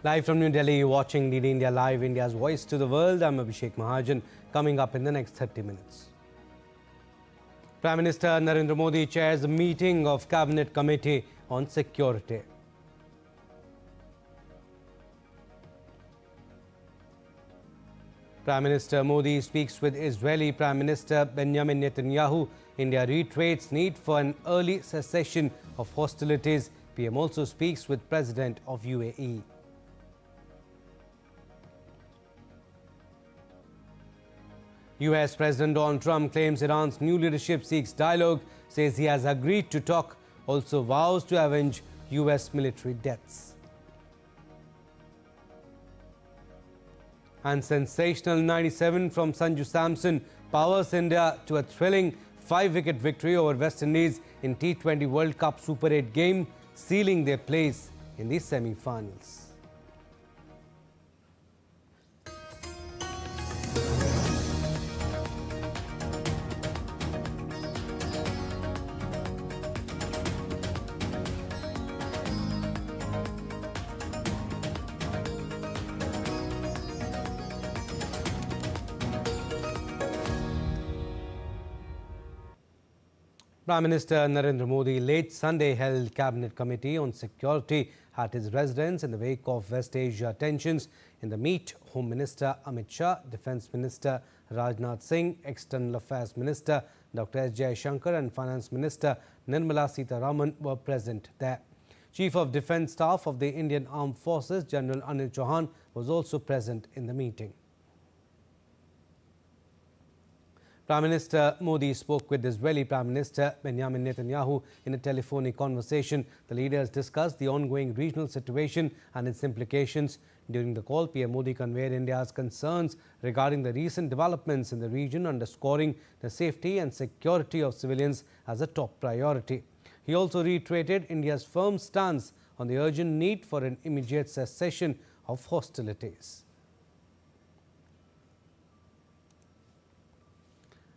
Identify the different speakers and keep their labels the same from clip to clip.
Speaker 1: Live from New Delhi, you're watching DD India Live, India's voice to the world. I'm Abhishek Mahajan. Coming up in the next 30 minutes. Prime Minister Narendra Modi chairs a meeting of Cabinet Committee on Security. Prime Minister Modi speaks with Israeli Prime Minister Benjamin Netanyahu. India reiterates need for an early cessation of hostilities. PM also speaks with President of UAE. US President Donald Trump claims Iran's new leadership seeks dialogue, says he has agreed to talk, also vows to avenge US military deaths. And sensational 97 from Sanju Samson powers India to a thrilling 5-wicket victory over West Indies in T20 World Cup Super 8 game, sealing their place in the semi-finals. Prime Minister Narendra Modi late Sunday held Cabinet Committee on Security at his residence in the wake of West Asia tensions. In the meet, Home Minister Amit Shah, Defence Minister Rajnath Singh, External Affairs Minister Dr. S. Jaishankar and Finance Minister Nirmala Sitharaman were present there. Chief of Defence Staff of the Indian Armed Forces, General Anil Chauhan, was also present in the meeting. Prime Minister Modi spoke with Israeli Prime Minister Benjamin Netanyahu in a telephonic conversation. The leaders discussed the ongoing regional situation and its implications. During the call, PM Modi conveyed India's concerns regarding the recent developments in the region, underscoring the safety and security of civilians as a top priority. He also reiterated India's firm stance on the urgent need for an immediate cessation of hostilities.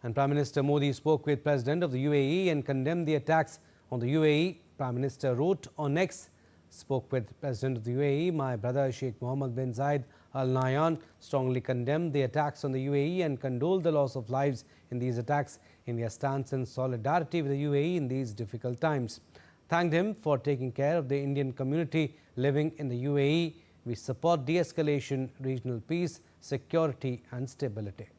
Speaker 1: And Prime Minister Modi spoke with President of the UAE and condemned the attacks on the UAE. Prime Minister wrote on X, spoke with President of the UAE, my brother Sheikh Mohammed bin Zayed Al Nahyan, strongly condemned the attacks on the UAE and condoled the loss of lives in these attacks. India stands in solidarity with the UAE in these difficult times. Thanked him for taking care of the Indian community living in the UAE. We support de-escalation, regional peace, security and stability.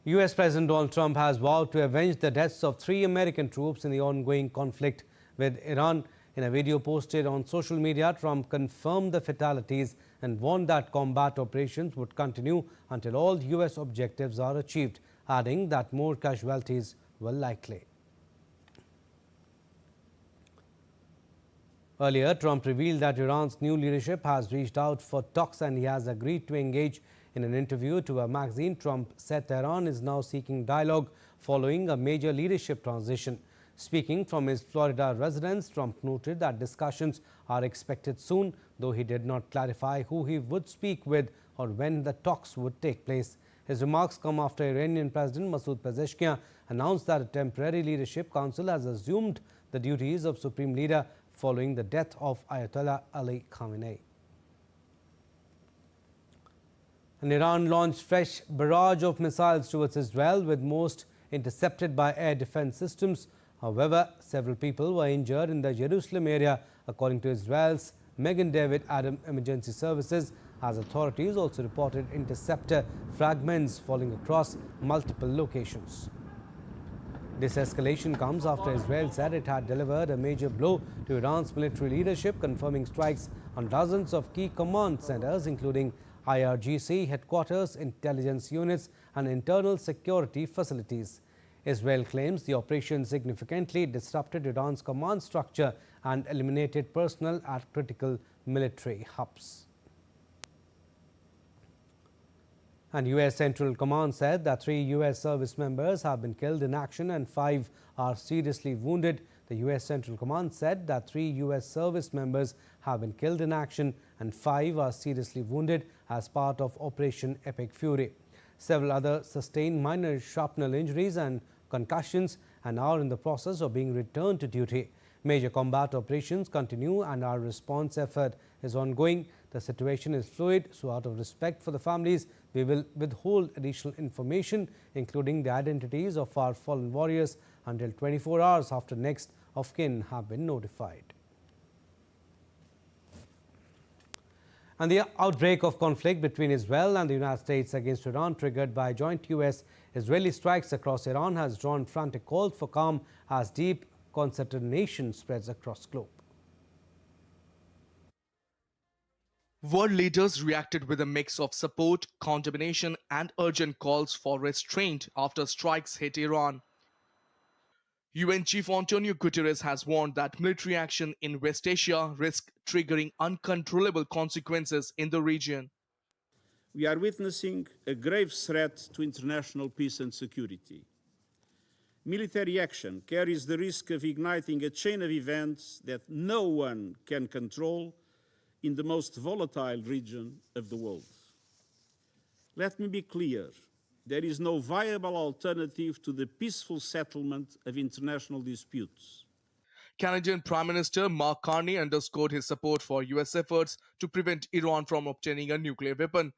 Speaker 1: US President Donald Trump has vowed to avenge the deaths of 3 American troops in the ongoing conflict with Iran. In a video posted on social media, Trump confirmed the fatalities and warned that combat operations would continue until all US objectives are achieved, adding that more casualties were likely. Earlier, Trump revealed that Iran's new leadership has reached out for talks and he has agreed to engage. In an interview to a magazine, Trump said Tehran is now seeking dialogue following a major leadership transition. Speaking from his Florida residence, Trump noted that discussions are expected soon, though he did not clarify who he would speak with or when the talks would take place. His remarks come after Iranian President Masoud Pezeshkian announced that a temporary leadership council has assumed the duties of Supreme Leader following the death of Ayatollah Ali Khamenei. And Iran launched fresh barrage of missiles towards Israel, with most intercepted by air defense systems. However, several people were injured in the Jerusalem area, according to Israel's Megan David Adam Emergency Services, as authorities also reported interceptor fragments falling across multiple locations. This escalation comes after Israel said it had delivered a major blow to Iran's military leadership, confirming strikes on dozens of key command centers, including IRGC headquarters, intelligence units and internal security facilities. Israel claims the operation significantly disrupted Iran's command structure and eliminated personnel at critical military hubs. And US Central Command said that 3 US service members have been killed in action and 5 are seriously wounded. The US Central Command said that 3 US service members have been killed in action and 5 are seriously wounded as part of Operation Epic Fury. Several others sustained minor shrapnel injuries and concussions and are in the process of being returned to duty. Major combat operations continue and our response effort is ongoing. The situation is fluid, so out of respect for the families, we will withhold additional information, including the identities of our fallen warriors, until 24 hours after next of kin have been notified. And the outbreak of conflict between Israel and the United States against Iran, triggered by joint US-Israeli strikes across Iran, has drawn frantic calls for calm as deep consternation spreads across the globe.
Speaker 2: World leaders reacted with a mix of support, condemnation, and urgent calls for restraint after strikes hit Iran. UN Chief Antonio Guterres has warned that military action in West Asia risks triggering uncontrollable consequences in the region.
Speaker 3: We are witnessing a grave threat to international peace and security. Military action carries the risk of igniting a chain of events that no one can control in the most volatile region of the world. Let me be clear. There is no viable alternative to the peaceful settlement of international disputes.
Speaker 2: Canadian Prime Minister Mark Carney underscored his support for US efforts to prevent Iran from obtaining a nuclear weapon,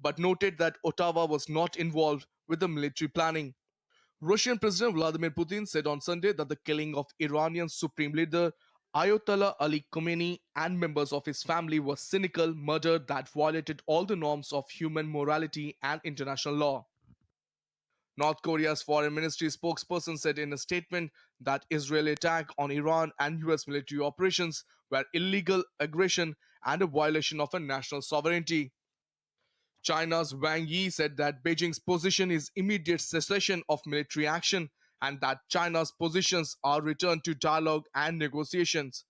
Speaker 2: but noted that Ottawa was not involved with the military planning. Russian President Vladimir Putin said on Sunday that the killing of Iranian Supreme Leader Ayatollah Ali Khamenei and members of his family was cynical murder that violated all the norms of human morality and international law. North Korea's foreign ministry spokesperson said in a statement that Israeli attack on Iran and US military operations were illegal aggression and a violation of a national sovereignty. China's Wang Yi said that Beijing's position is immediate cessation of military action and that China's positions are returned to dialogue and negotiations.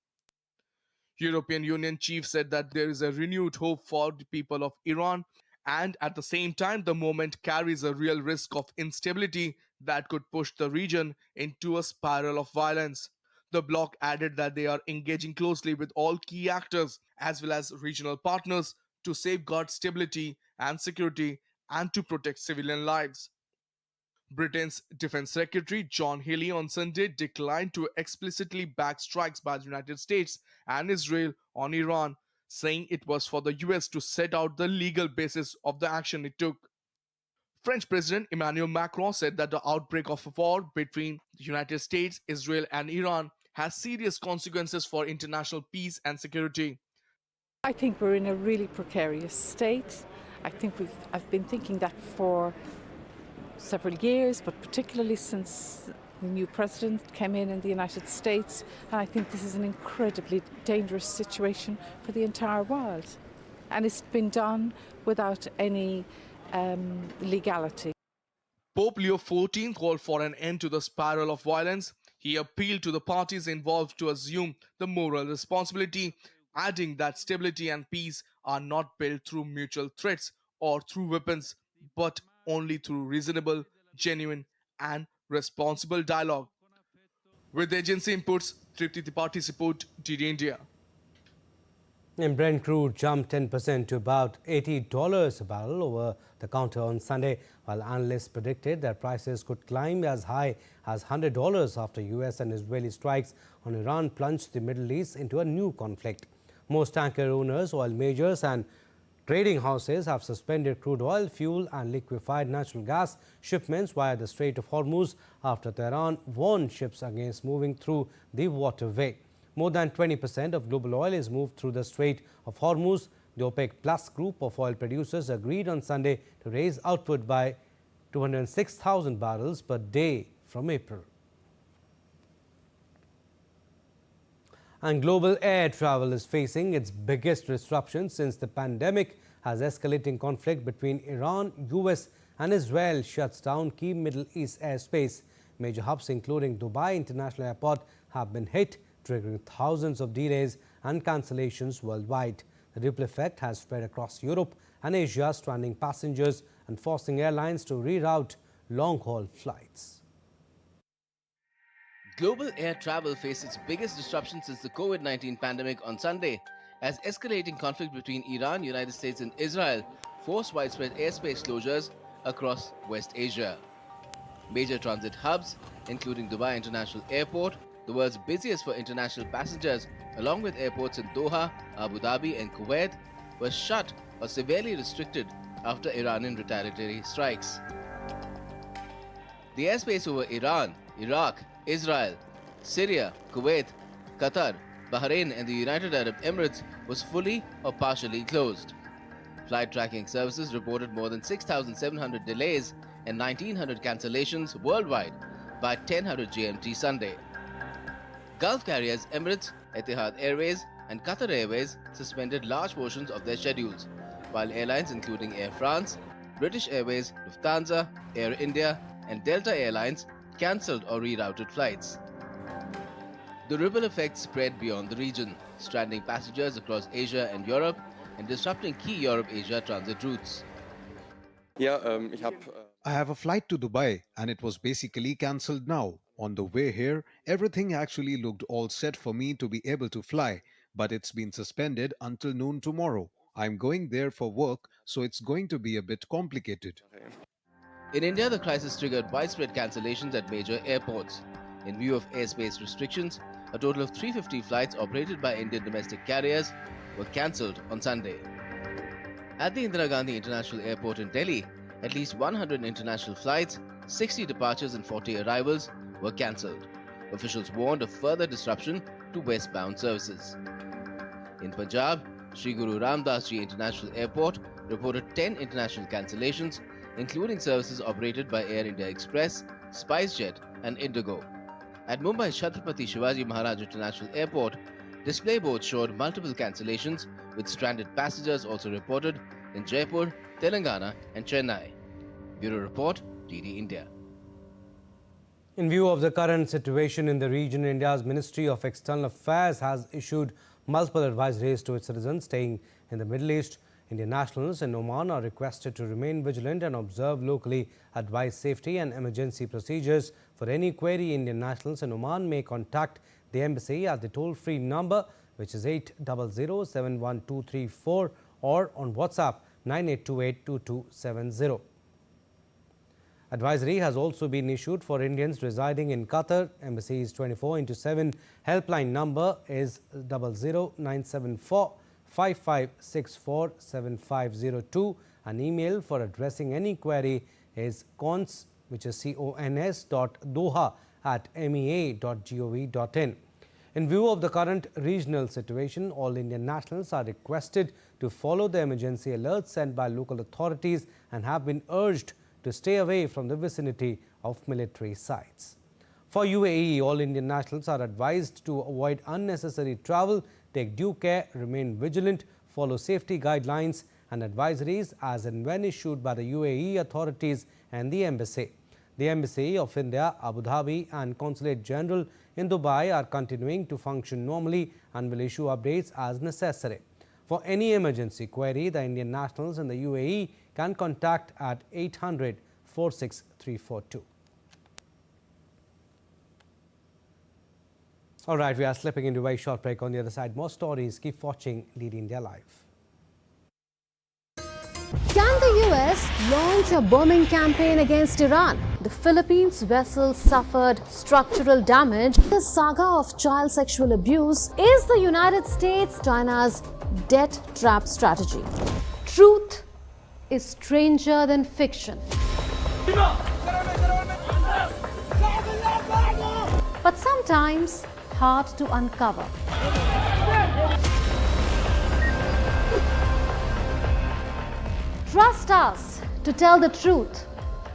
Speaker 2: European Union chief said that there is a renewed hope for the people of Iran, and at the same time the moment carries a real risk of instability that could push the region into a spiral of violence. The bloc added that they are engaging closely with all key actors as well as regional partners to safeguard stability and security and to protect civilian lives. Britain's Defense Secretary John Healey on Sunday declined to explicitly back strikes by the United States and Israel on Iran, saying it was for the US to set out the legal basis of the action it took. French President Emmanuel Macron said that the outbreak of a war between the United States, Israel, and Iran has serious consequences for international peace and security.
Speaker 4: I think we're in a really precarious state. I've been thinking that for several years, but particularly since the new president came in the United States, and I think this is an incredibly dangerous situation for the entire world. And it's been done without any legality.
Speaker 2: Pope Leo XIV called for an end to the spiral of violence. He appealed to the parties involved to assume the moral responsibility, adding that stability and peace are not built through mutual threats or through weapons, but only through reasonable, genuine, and responsible dialogue. With agency inputs, Tripti Tripathi report, DD India.
Speaker 1: And Brent crude jumped 10% to about $80 a barrel over the counter on Sunday, while analysts predicted that prices could climb as high as $100 after US and Israeli strikes on Iran plunged the Middle East into a new conflict. Most tanker owners, oil majors, and trading houses have suspended crude oil, fuel, and liquefied natural gas shipments via the Strait of Hormuz after Tehran warned ships against moving through the waterway. More than 20% of global oil is moved through the Strait of Hormuz. The OPEC Plus group of oil producers agreed on Sunday to raise output by 206,000 barrels per day from April. And global air travel is facing its biggest disruption since the pandemic, as escalating conflict between Iran, US, and Israel shuts down key Middle East airspace. Major hubs including Dubai International Airport have been hit, triggering thousands of delays and cancellations worldwide. The ripple effect has spread across Europe and Asia, stranding passengers and forcing airlines to reroute long-haul flights.
Speaker 5: Global air travel faced its biggest disruption since the COVID-19 pandemic on Sunday, as escalating conflict between Iran, United States, and Israel forced widespread airspace closures across West Asia. Major transit hubs, including Dubai International Airport the world's busiest for international passengers, along with airports in Doha, Abu Dhabi and Kuwait, were shut or severely restricted after Iranian retaliatory strikes. The airspace over Iran, Iraq, Israel, Syria, Kuwait, Qatar, Bahrain and the United Arab Emirates was fully or partially closed. Flight tracking services reported more than 6,700 delays and 1,900 cancellations worldwide by 10:00 GMT Sunday. Gulf carriers Emirates, Etihad Airways and Qatar Airways suspended large portions of their schedules, while airlines including Air France, British Airways, Lufthansa, Air India and Delta Airlines cancelled or rerouted flights. The ripple effect spread beyond the region, stranding passengers across Asia and Europe and disrupting key Europe-Asia transit routes.
Speaker 6: I have a flight to Dubai and it was basically cancelled now. On the way here, everything actually looked all set for me to be able to fly, but it's been suspended until noon tomorrow. I'm going there for work, so it's going to be a bit complicated.
Speaker 5: In India, the crisis triggered widespread cancellations at major airports. In view of airspace restrictions, a total of 350 flights operated by Indian domestic carriers were cancelled on Sunday. At the Indira Gandhi International Airport in Delhi, at least 100 international flights, 60 departures and 40 arrivals were cancelled. Officials warned of further disruption to westbound services. In Punjab, Sri Guru Ram Das Ji International Airport reported 10 international cancellations, including services operated by Air India Express, SpiceJet and Indigo. At Mumbai's Chhatrapati Shivaji Maharaj International Airport, display boards showed multiple cancellations, with stranded passengers also reported in Jaipur, Telangana and Chennai. Bureau Report, DD India.
Speaker 1: In view of the current situation in the region, India's Ministry of External Affairs has issued multiple advisories to its citizens staying in the Middle East. Indian nationals in Oman are requested to remain vigilant and observe locally advised safety and emergency procedures. For any query, Indian nationals in Oman may contact the embassy at the toll-free number, which is 800-71234, or on WhatsApp 98282270. Advisory has also been issued for Indians residing in Qatar. Embassy's 24/7 helpline number is 00974 5564 7502. An email for addressing any query is cons, which is cons.doha@mea.gov.in. In view of the current regional situation, all Indian nationals are requested to follow the emergency alerts sent by local authorities and have been urged to stay away from the vicinity of military sites. For UAE, all Indian nationals are advised to avoid unnecessary travel, take due care, remain vigilant, follow safety guidelines and advisories as and when issued by the UAE authorities and the embassy. The Embassy of India, Abu Dhabi and Consulate General in Dubai are continuing to function normally and will issue updates as necessary. For any emergency query, the Indian nationals in the UAE can contact at 800-46342. All right, we are slipping into a very short break. On the other side, more stories. Keep watching DD India Live.
Speaker 7: Can the US launch a bombing campaign against Iran? The Philippines vessel suffered structural damage. The saga of child sexual abuse is the United States China's debt trap strategy. Truth is stranger than fiction. But sometimes hard to uncover. Trust us to tell the truth,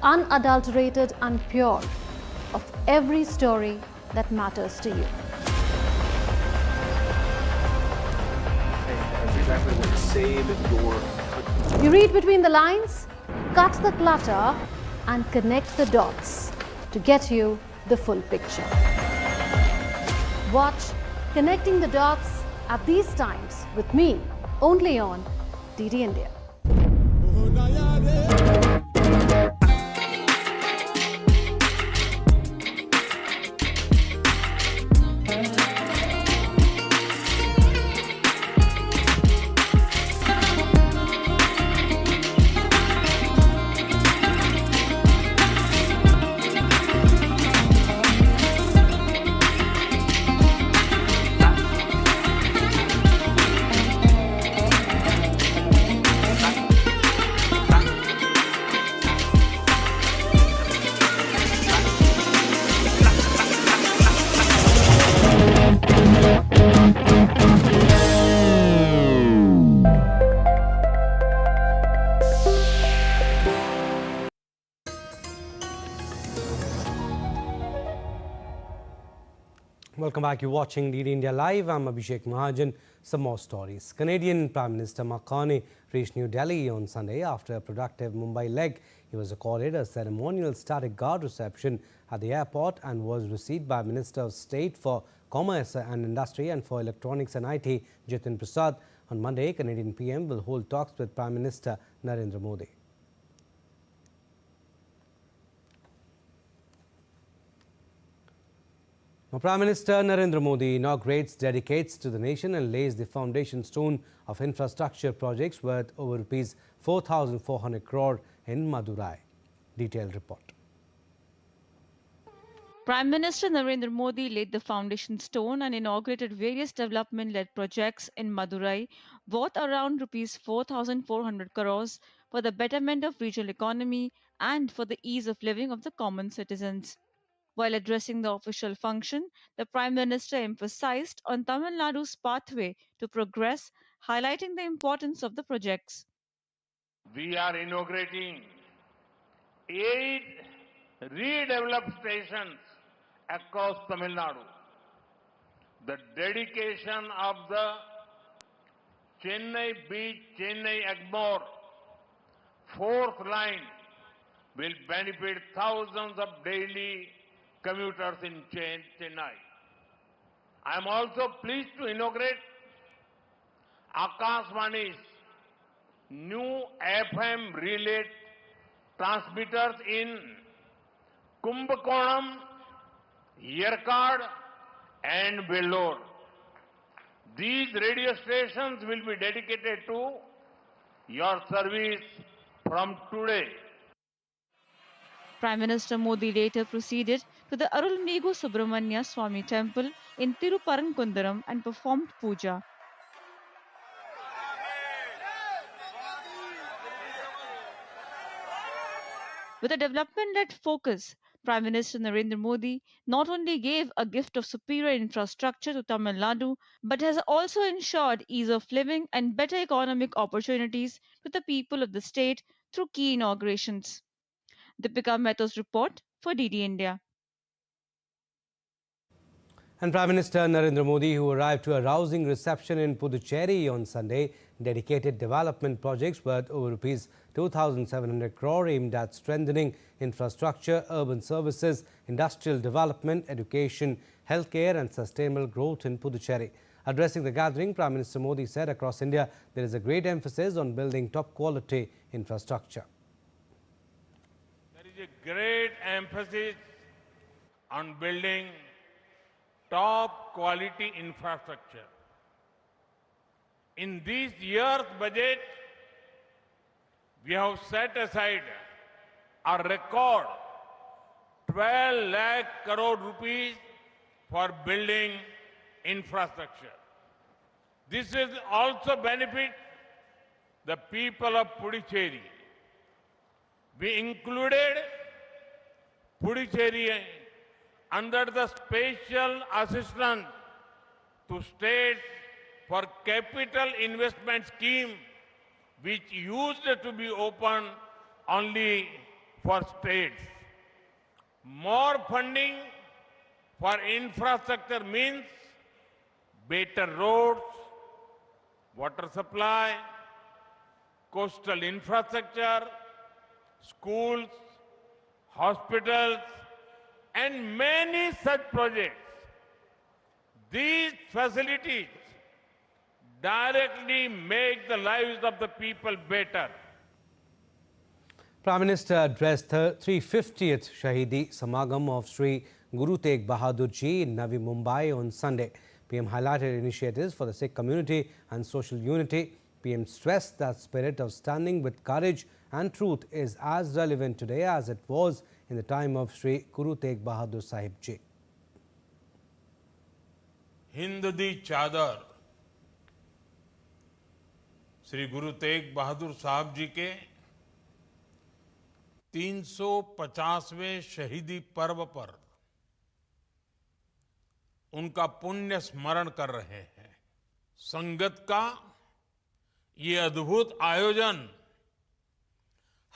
Speaker 7: unadulterated and pure, of every story that matters to you. You read between the lines, cut the clutter, and connect the dots to get you the full picture. Watch Connecting the Dots at these times with me, only on DD India.
Speaker 1: Welcome back. You're watching DD India Live. I'm Abhishek Mahajan. Some more stories. Canadian Prime Minister Mark Carney reached New Delhi on Sunday after a productive Mumbai leg. He was accorded a ceremonial static guard reception at the airport and was received by Minister of State for Commerce and Industry and for Electronics and IT, Jitin Prasad. On Monday, Canadian PM will hold talks with Prime Minister Narendra Modi. Prime Minister Narendra Modi inaugurates, dedicates to the nation and lays the foundation stone of infrastructure projects worth over Rs 4,400 crore in Madurai. Detailed report.
Speaker 8: Prime Minister Narendra Modi laid the foundation stone and inaugurated various development-led projects in Madurai worth around Rs 4,400 crores for the betterment of regional economy and for the ease of living of the common citizens. While addressing the official function, the Prime Minister emphasized on Tamil Nadu's pathway to progress, highlighting the importance of the projects.
Speaker 9: We are inaugurating 8 redeveloped stations across Tamil Nadu. The dedication of the Chennai Beach, Chennai Egmore 4th line will benefit thousands of daily commuters in Chennai. I am also pleased to inaugurate Akashvani's new FM relay transmitters in Kumbakonam, Yerkad and Vellore. These radio stations will be dedicated to your service from today.
Speaker 8: Prime Minister Modi later proceeded to the Arulmigu Subramanya Swami Temple in Tiruparankundaram and performed puja. With a development-led focus, Prime Minister Narendra Modi not only gave a gift of superior infrastructure to Tamil Nadu, but has also ensured ease of living and better economic opportunities to the people of the state through key inaugurations. Deepika Mehta's report for DD India.
Speaker 1: And Prime Minister Narendra Modi, who arrived to a rousing reception in Puducherry on Sunday, dedicated development projects worth over Rs 2,700 crore aimed at strengthening infrastructure, urban services, industrial development, education, healthcare and sustainable growth in Puducherry. Addressing the gathering, Prime Minister Modi said across India there is a great emphasis on building top quality infrastructure.
Speaker 9: There is a great emphasis on building top quality infrastructure. In this year's budget, we have set aside a record 12 lakh crore rupees for building infrastructure. This will also benefit the people of Puducherry. We included Puducherry under the special assistance to states for capital investment scheme, which used to be open only for states. More funding for infrastructure means better roads, water supply, coastal infrastructure, schools, hospitals, and many such projects. These facilities directly make the lives of the people better.
Speaker 1: Prime Minister addressed the 350th Shahidi Samagam of Sri Guru Tegh Bahadur Ji in Navi Mumbai on Sunday. PM highlighted initiatives for the Sikh community and social unity. PM stressed that spirit of standing with courage and truth is as relevant today as it was in the time of Sri Guru Tegh Bahadur Sahib Ji.
Speaker 9: Hind दी चादर श्री गुरु तेग बहादुर साहब जी के 350वें शहीदी पर्व पर उनका पुण्य स्मरण कर रहे हैं। संगत का ये अद्भुत आयोजन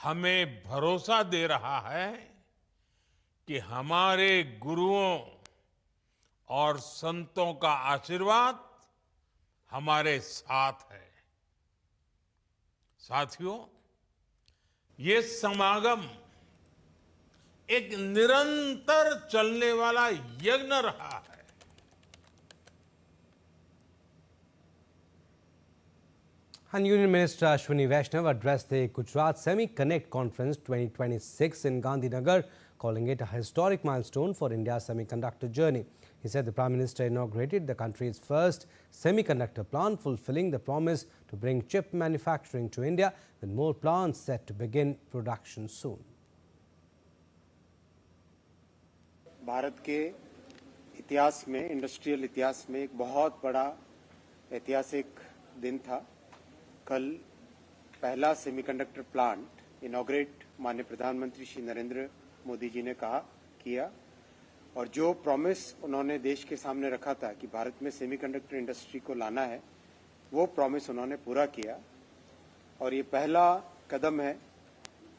Speaker 9: हमें भरोसा दे रहा है कि हमारे गुरुओं और संतों का आशीर्वाद हमारे साथ है। साथियों, ये समागम एक निरंतर चलने वाला यज्ञ रहा है।
Speaker 1: And Union Minister Ashwini Vaishnav addressed the Gujarat Semi-Connect Conference 2026 in Gandhinagar, calling it a historic milestone for India's semiconductor journey. He said the Prime Minister inaugurated the country's first semiconductor plant, fulfilling the promise to bring chip manufacturing to India, with more plants set to begin production soon.
Speaker 10: Bharat के इतिहास में, industrial इतिहास में एक बहुत बड़ा ऐतिहासिक दिन था। कल पहला सेमीकंडक्टर प्लांट इनॉग्रेट माननीय प्रधानमंत्री श्री नरेंद्र मोदी जी ने किया और जो प्रॉमिस उन्होंने देश के सामने रखा था कि भारत में सेमीकंडक्टर इंडस्ट्री को लाना है, वो प्रॉमिस उन्होंने पूरा किया और ये पहला कदम है।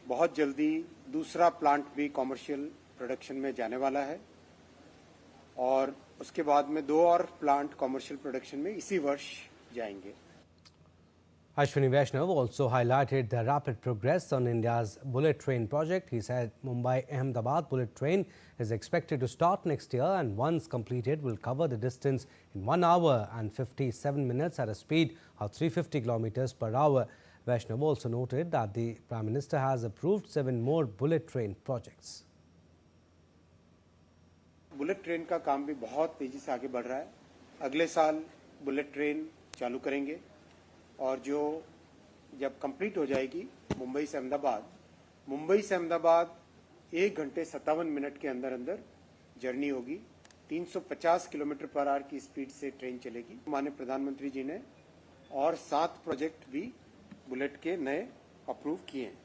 Speaker 10: बहुत जल्दी दूसरा प्लांट भी कॉमर्शियल प्रोडक्शन में जाने वाला है और उसके बाद में 2 और प्लांट कॉमर्शियल प्रोडक्शन में इसी वर्ष जाएंगे।
Speaker 1: Ashwini Vaishnav also highlighted the rapid progress on India's bullet train project. He said Mumbai-Ahmedabad bullet train is expected to start next year and once completed will cover the distance in 1 hour and 57 minutes at a speed of 350 kilometers per hour. Vaishnav also noted that the Prime Minister has approved 7 more bullet train projects.
Speaker 10: Bullet train का काम भी बहुत तेजी से आगे बढ़ रहा है। अगले साल बुलेट ट्रेन चालू करेंगे और जो जब कंप्लीट हो जाएगी मुंबई से अहमदाबाद 1 घंटे 57 मिनट के अंदर अंदर जर्नी होगी। 350 किलोमीटर पर आवर की स्पीड से ट्रेन चलेगी। माननीय प्रधानमंत्री जी ने और 7 प्रोजेक्ट भी बुलेट के नए अप्रूव किए हैं।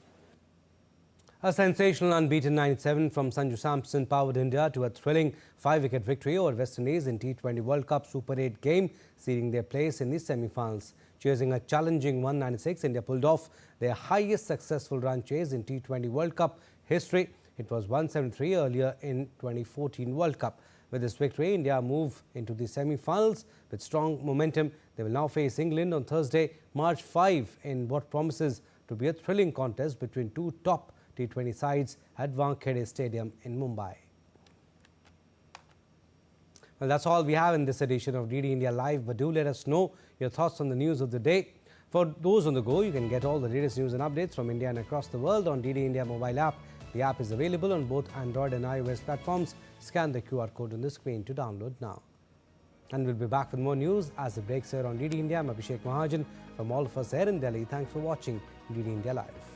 Speaker 1: A sensational unbeaten 97 from Sanju Samson powered India to a thrilling 5-wicket victory over West Indies in T20 World Cup Super 8 game, sealing their place in the semi-finals. Chasing a challenging 196, India pulled off their highest successful run chase in T20 World Cup history. It was 173 earlier in 2014 World Cup. With this victory, India move into the semi-finals with strong momentum. They will now face England on Thursday, March 5 in what promises to be a thrilling contest between 2 top T20 sides at Wankhede Stadium in Mumbai. Well, that's all we have in this edition of DD India Live, but do let us know your thoughts on the news of the day. For those on the go, you can get all the latest news and updates from India and across the world on DD India mobile app. The app is available on both Android and iOS platforms. Scan the QR code on the screen to download now. And we'll be back with more news as it breaks here on DD India. I'm Abhishek Mahajan. From all of us here in Delhi, thanks for watching DD India Live.